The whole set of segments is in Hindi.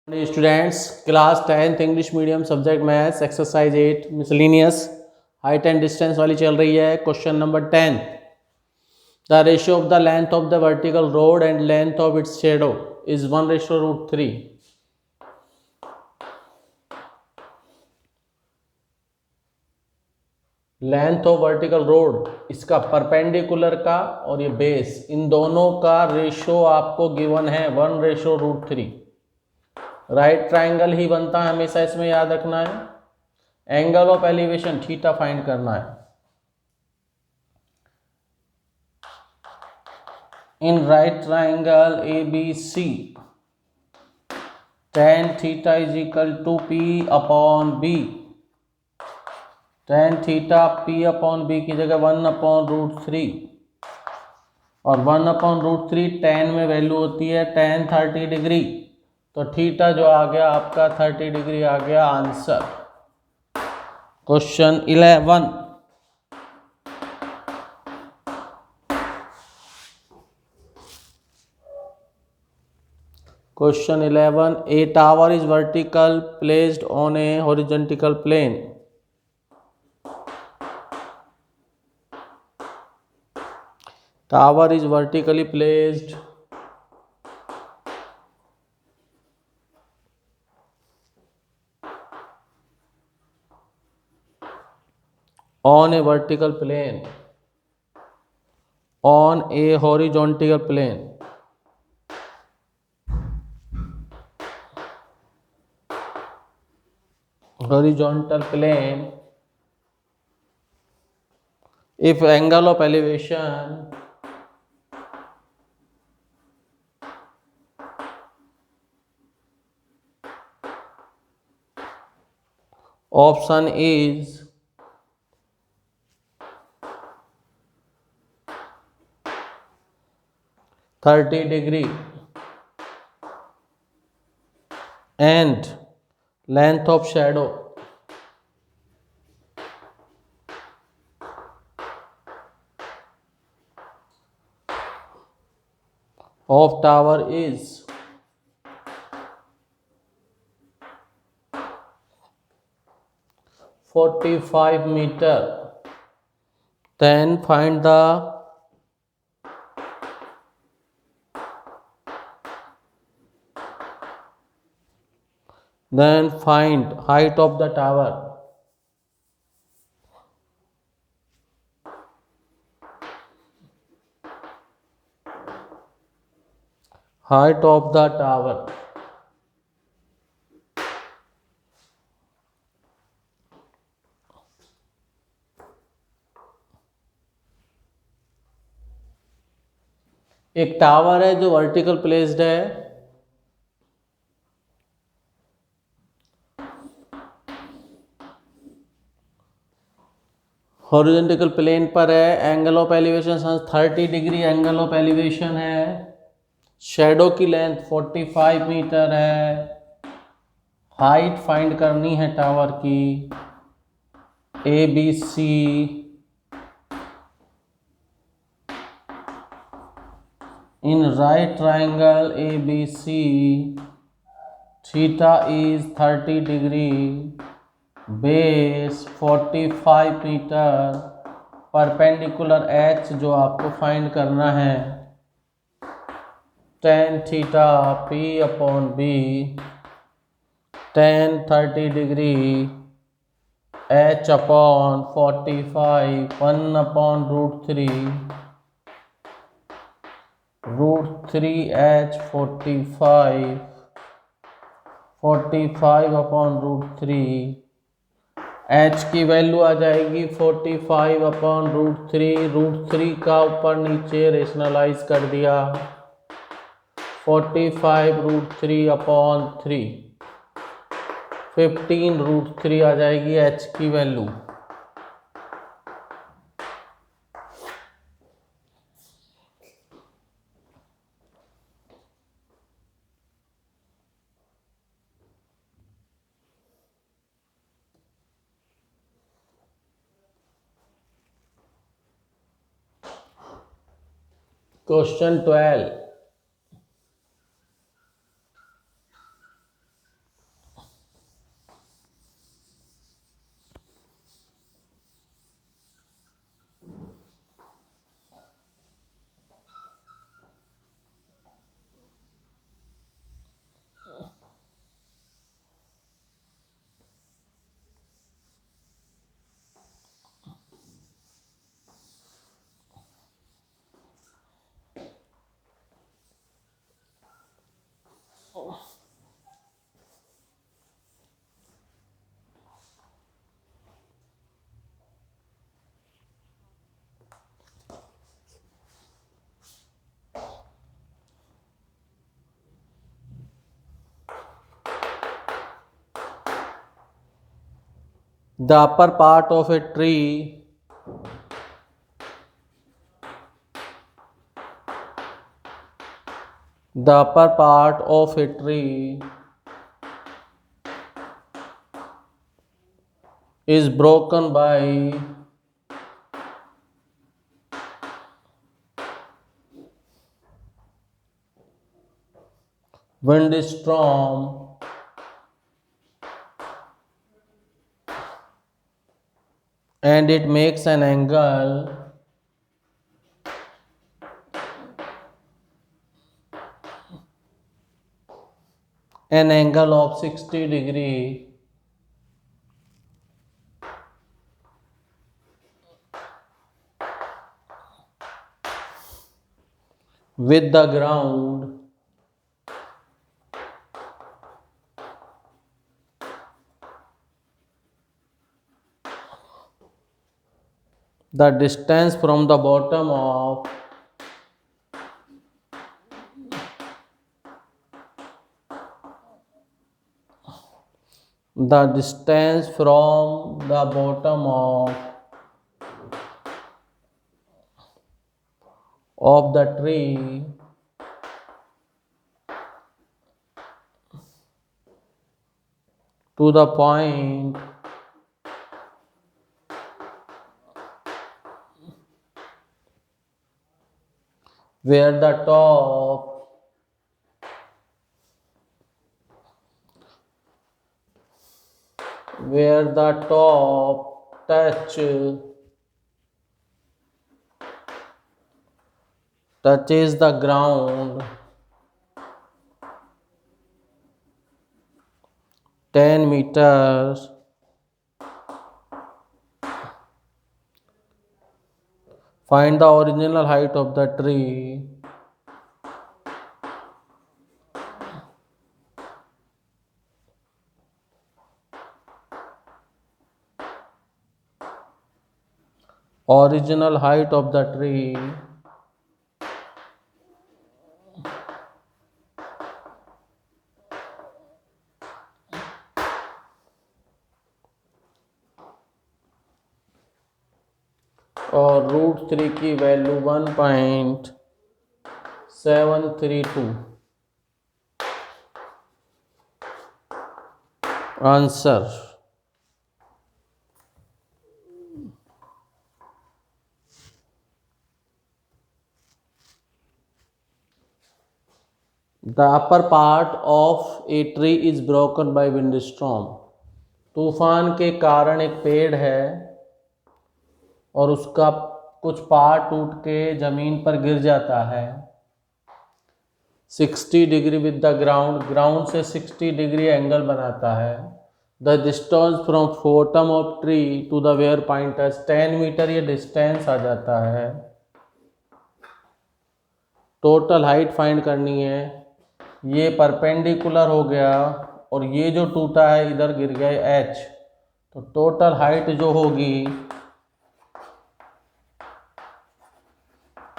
Students, class 10th English medium subject maths exercise 8 miscellaneous height and distance वाली चल रही है। Question number 10, the ratio of the length of the vertical road and length of its shadow is 1:3। Length of vertical road, इसका परपेंडिकुलर का और ये बेस, इन दोनों का रेशियो आपको गिवन है 1:3। राइट ट्राइंगल ही बनता है हमेशा, इसमें याद रखना है। Angle of elevation theta find करना है। In right triangle ABC tan theta is equal to P upon B। tan theta P upon B की जगह 1/√3 और 1/√3 tan में वैल्यू होती है tan 30 डिग्री, तो थीटा जो आ गया आपका 30 डिग्री आ गया answer. Question 11, Question 11. A tower is vertical placed on a horizontal plane. Tower is vertically placed on a vertical plane, on a horizontal plane. Horizontal plane. If angle of elevation option is (30°) and length of shadow of tower is 45 meter, then find the height of the tower. Height of the tower. एक टावर है जो वर्टिकल प्लेस्ड है, हॉरिजॉन्टल प्लेन पर है। Angle of elevation 30 degree angle of elevation है। शैडो की लेंथ 45 मीटर है। हाइट फाइंड करनी है टावर की ABC। In right triangle ABC theta is 30 degree, base 45 metre, perpendicular H जो आपको फाइंड करना है tan theta P upon B, tan 30 degree H upon 45 1/√3 √3H 45 upon √3। H की वैल्यू आ जाएगी 45 अपॉन √3। √3 का ऊपर नीचे रेशनलाइज कर दिया, 45 √3 अपॉन 3, 15 √3 आ जाएगी H की value. Question 12, The upper part of a tree is broken by windstorm and it makes an angle of 60 degree with the ground. The distance from the bottom of the distance from the bottom of the tree to the point where the top touches the ground 10 meters. Find the original height of the tree. Original height of the tree और √3 की value 1.732. Answer the upper part of a tree is broken by windstorm. तूफान के कारण एक पेड़ है और उसका कुछ पार्ट टूट के जमीन पर गिर जाता है 60 डिग्री विद द ग्राउंड से 60 डिग्री एंगल बनाता है. The distance from bottom of tree to the where point 10 metre ये डिस्टेंस आ जाता है. टोटल हाइट फाइंड करनी है. ये परपेंडिकुलर हो गया और ये जो टूटा है इधर गिर गया h, तो टोटल हाइट जो होगी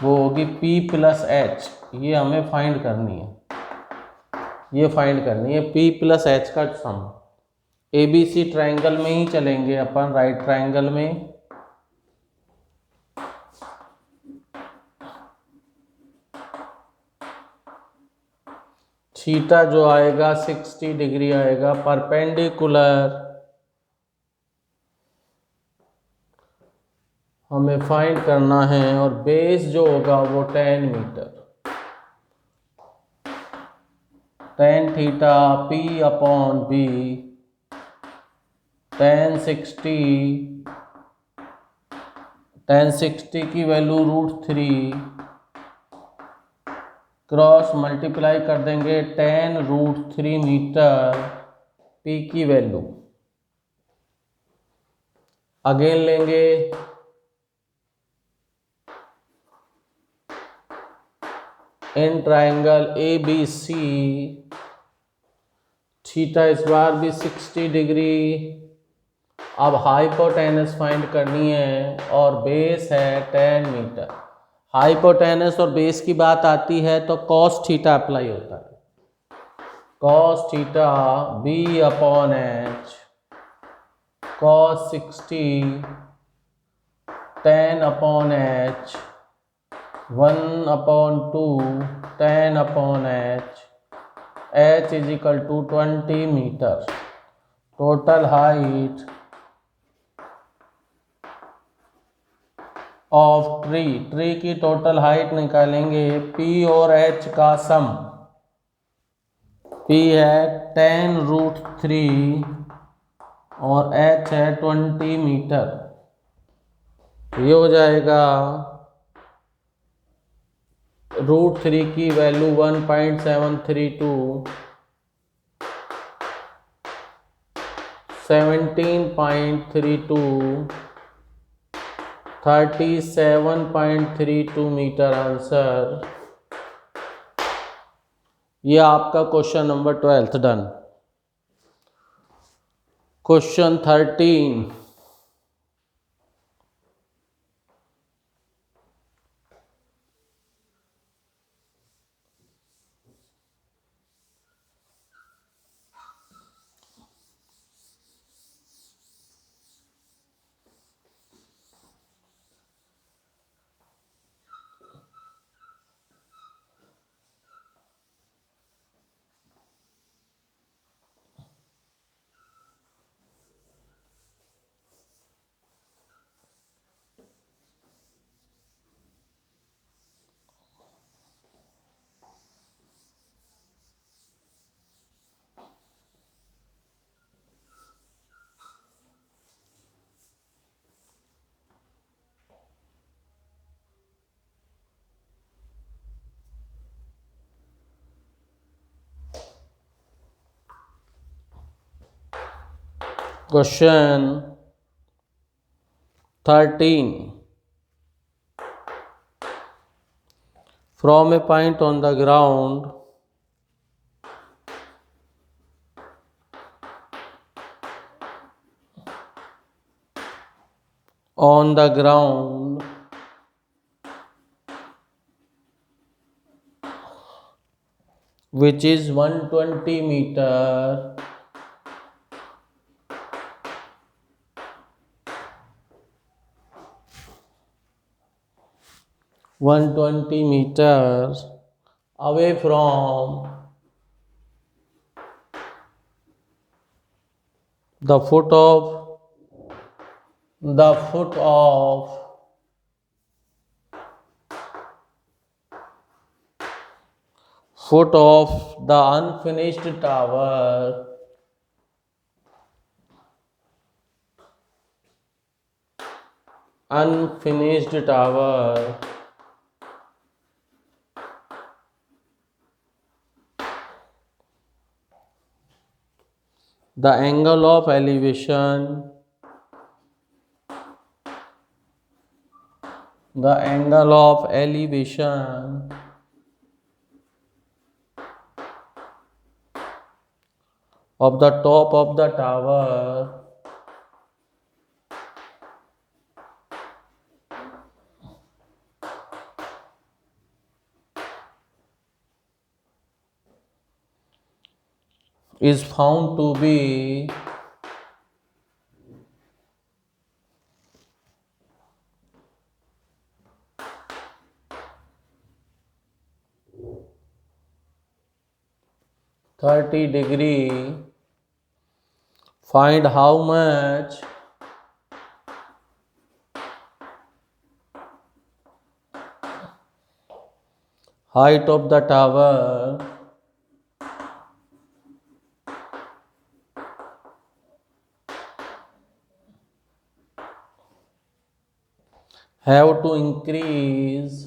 वो होगी p + h. ये हमें फाइंड करनी है. p + h का सम. ABC ट्रायंगल में ही चलेंगे अपन, राइट ट्रायंगल में. थीटा जो आएगा 60 डिग्री आएगा परपेंडिकुलर. हमें फाइंड करना है और बेस जो होगा वो 10 मीटर. tan थीटा P/B 10 60 की वैल्यू √3 क्रॉस मल्टीप्लाई कर देंगे 10 √3 मीटर P की वैल्यू. अगेन लेंगे इन ट्रायंगल ABC थीटा इस बार भी 60 डिग्री। अब हाइपोटेनस फाइंड करनी है और बेस है 10 मीटर। हाइपोटेनस और बेस की बात आती है तो कॉस थीटा अप्लाई होता है। Cos theta B upon H cos 60 10 upon H 1/2 10 upon H is equal to 20 metre. Total height of tree की टोटल हाइट निकालेंगे। P और H का सम, P है 10√3 और H है 20 मीटर। ये हो जाएगा √3 की वैल्यू 1.732, 17.32, 37.32 मीटर आंसर। ये आपका question number 12 done. Question 13, question 13, from a point on the ground which is 120 meter, away from the foot of the unfinished tower, the angle of elevation of the top of the tower is found to be 30 degree. Find how much height of the tower have to increase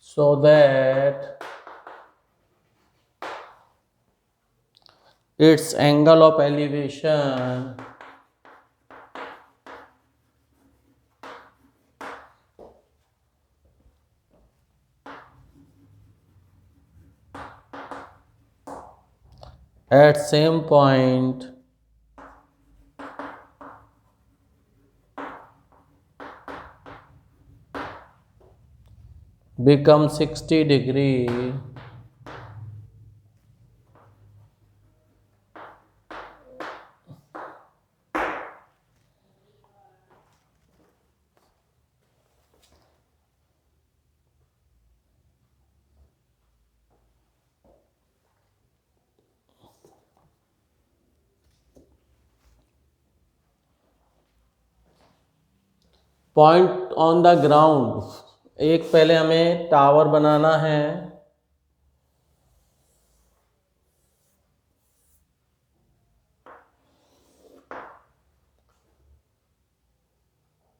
so that its angle of elevation at same point become 60 degree point on the ground. एक पहले हमें टावर बनाना है।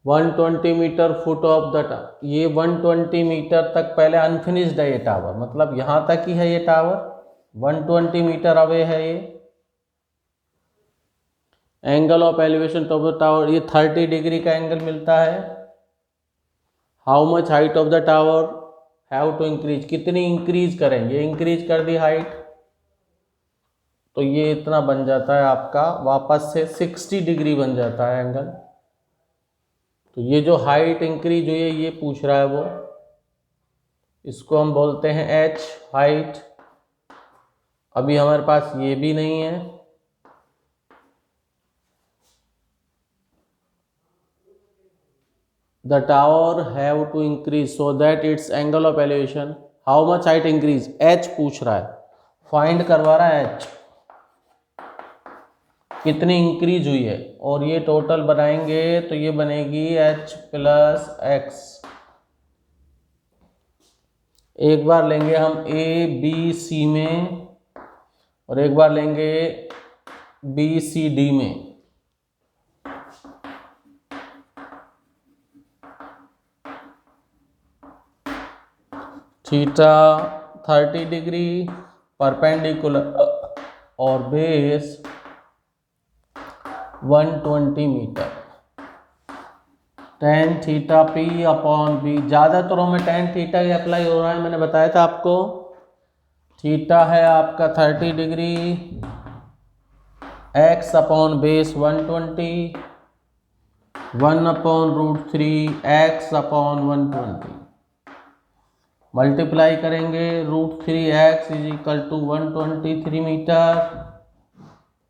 One 120 metre foot of the tower. ये 120 मीटर तक पहले अनफिनिश्ड है ये टावर, मतलब यहाँ तक ही है ये टावर, 120 मीटर अवे है ये। Angle of elevation of the tower, ये 30 डिग्री का एंगल मिलता है। How much height of the tower have to increase, कितनी इंक्रीज करेंगे, इंक्रीज कर दी हाइट तो ये इतना बन जाता है आपका, वापस से 60 डिग्री बन जाता है एंगल। तो ये जो हाइट इंक्रीज हुई है ये पूछ रहा है वो, इसको हम बोलते हैं एच हाइट। अभी हमारे पास ये भी नहीं है, the tower have to increase so that its angle of elevation, how much height increase, h पूछ रहा है, फाइंड करवा रहा है h कितनी इंक्रीज हुई है, और ये टोटल बनाएंगे तो ये बनेगी h प्लस एक्स। एक बार लेंगे हम a b c में और एक बार लेंगे b c d में। थीटा 30 डिग्री परपेंडिकुलर और base 120 metre. Tan theta P upon B, ज़्यादातरों में टेन थीटा ही अप्लाई हो रहा है, मैंने बताया था आपको। थीटा है आपका 30 degree, x upon base 120, 1/√3 x upon 120, multiply करेंगे √3x is equal to 123 metre.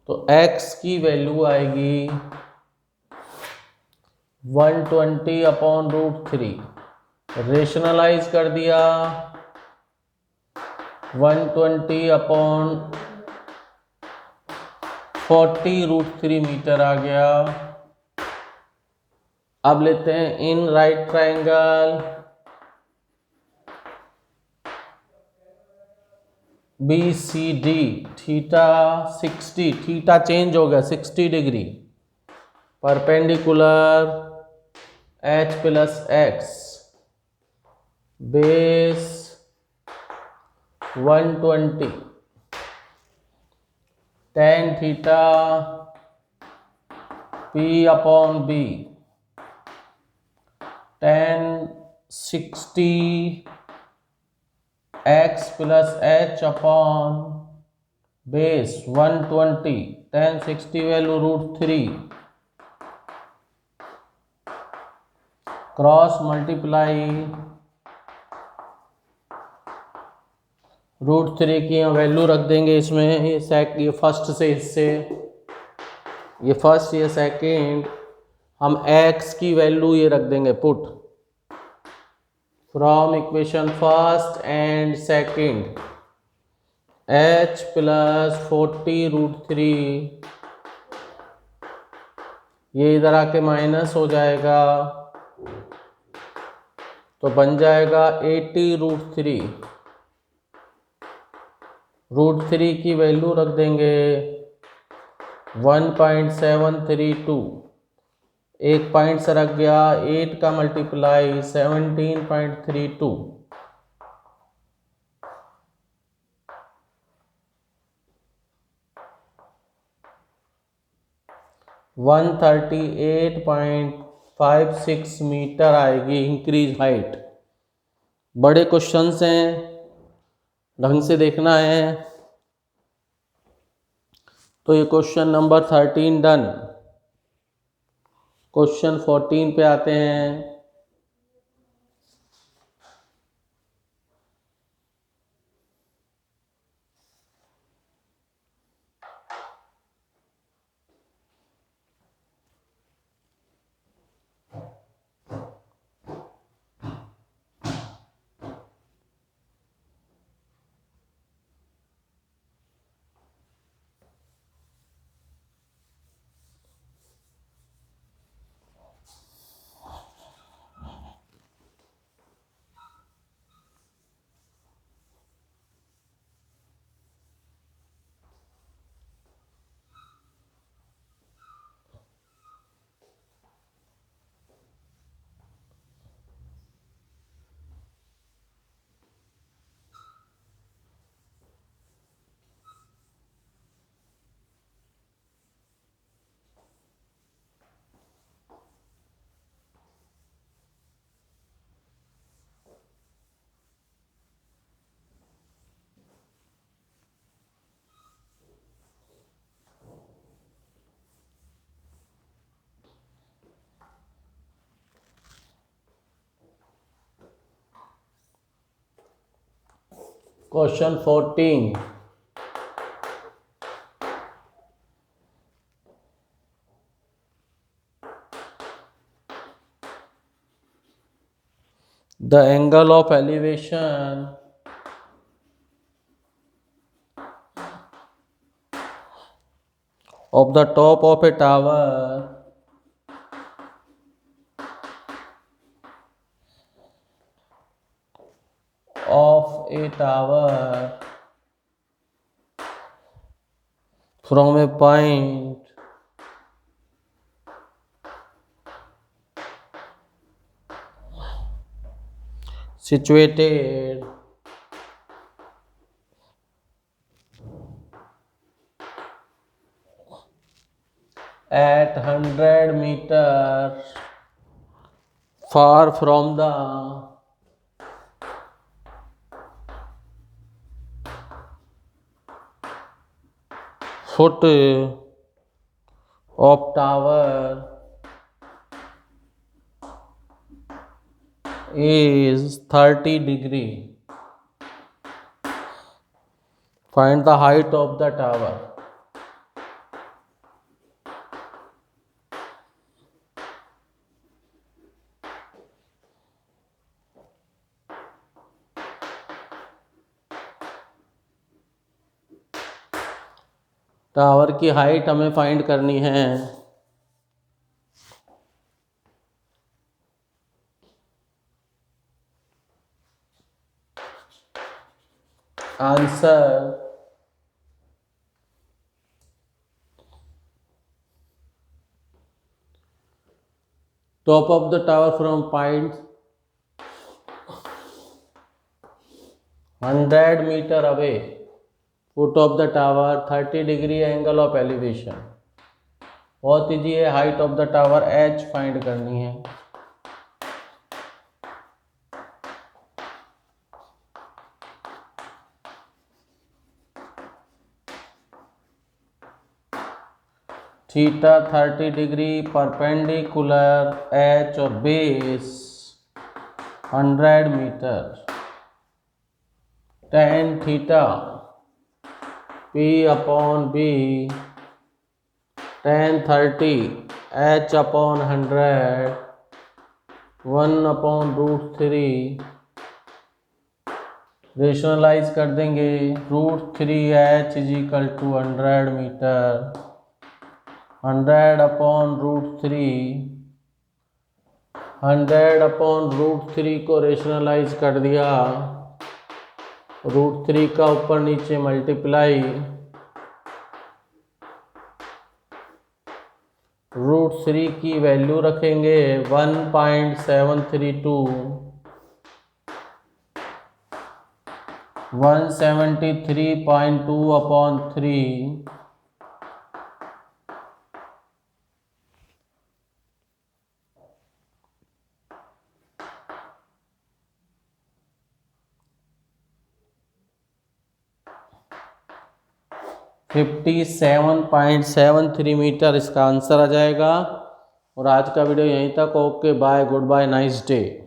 तो x की वैल्यू आएगी 120/√3, रेशनलाइज कर दिया 120/40√3 मीटर आ गया। अब लेते हैं in right triangle B C D, theta 60, theta change हो गया 60 degree, perpendicular H plus x, base 120, tan theta P upon B, tan 60 x plus H upon base 120, tan 60 value √3, cross multiply √3 की वैल्यू रख देंगे इसमें, ये फर्स्ट से इससे, ये फर्स्ट ये सेकेंड, हम एक्स की वैल्यू ये रख देंगे put from equation first and second, h plus 40√3, ये इधर आके माइनस हो जाएगा तो बन जाएगा 80√3, √3 की वैल्यू रख देंगे 1.732, एक पॉइंट से रख गया, 8 का मल्टीप्लाई 17.32, 138.56 मीटर आएगी इंक्रीज हाइट। बड़े क्वेश्चंस हैं, ढंग से देखना है। तो ये क्वेश्चन नंबर 13 डन। क्वेश्चन 14 पे आते हैं। Question 14। The angle of elevation of the top of a tower from a point situated at 100 meters far from the foot of tower is 30 degree. Find the height of the tower. Tower की हाइट हमें फाइंड करनी है। Answer top of the tower from point 100 meter away, foot of the tower 30 degree angle of elevation। बहुत ईजी है, height of the tower h find करनी है। थीटा 30 डिग्री, परपेंडिकुलर h और base 100 metre. tan theta p upon b tan 30 h upon 100 1 upon √3। Rationalise कर देंगे, √3h is equal to 100 metre, 100 upon √3, 100 upon √3 को रेशनलाइज कर दिया, √3 का ऊपर नीचे मल्टीप्लाई, √3 की वैल्यू रखेंगे 1.732, 173.2 अपॉन 3, 57.73 मीटर इसका आंसर आ जाएगा। और आज का वीडियो यहीं तक। Okay bye, good bye, nice day.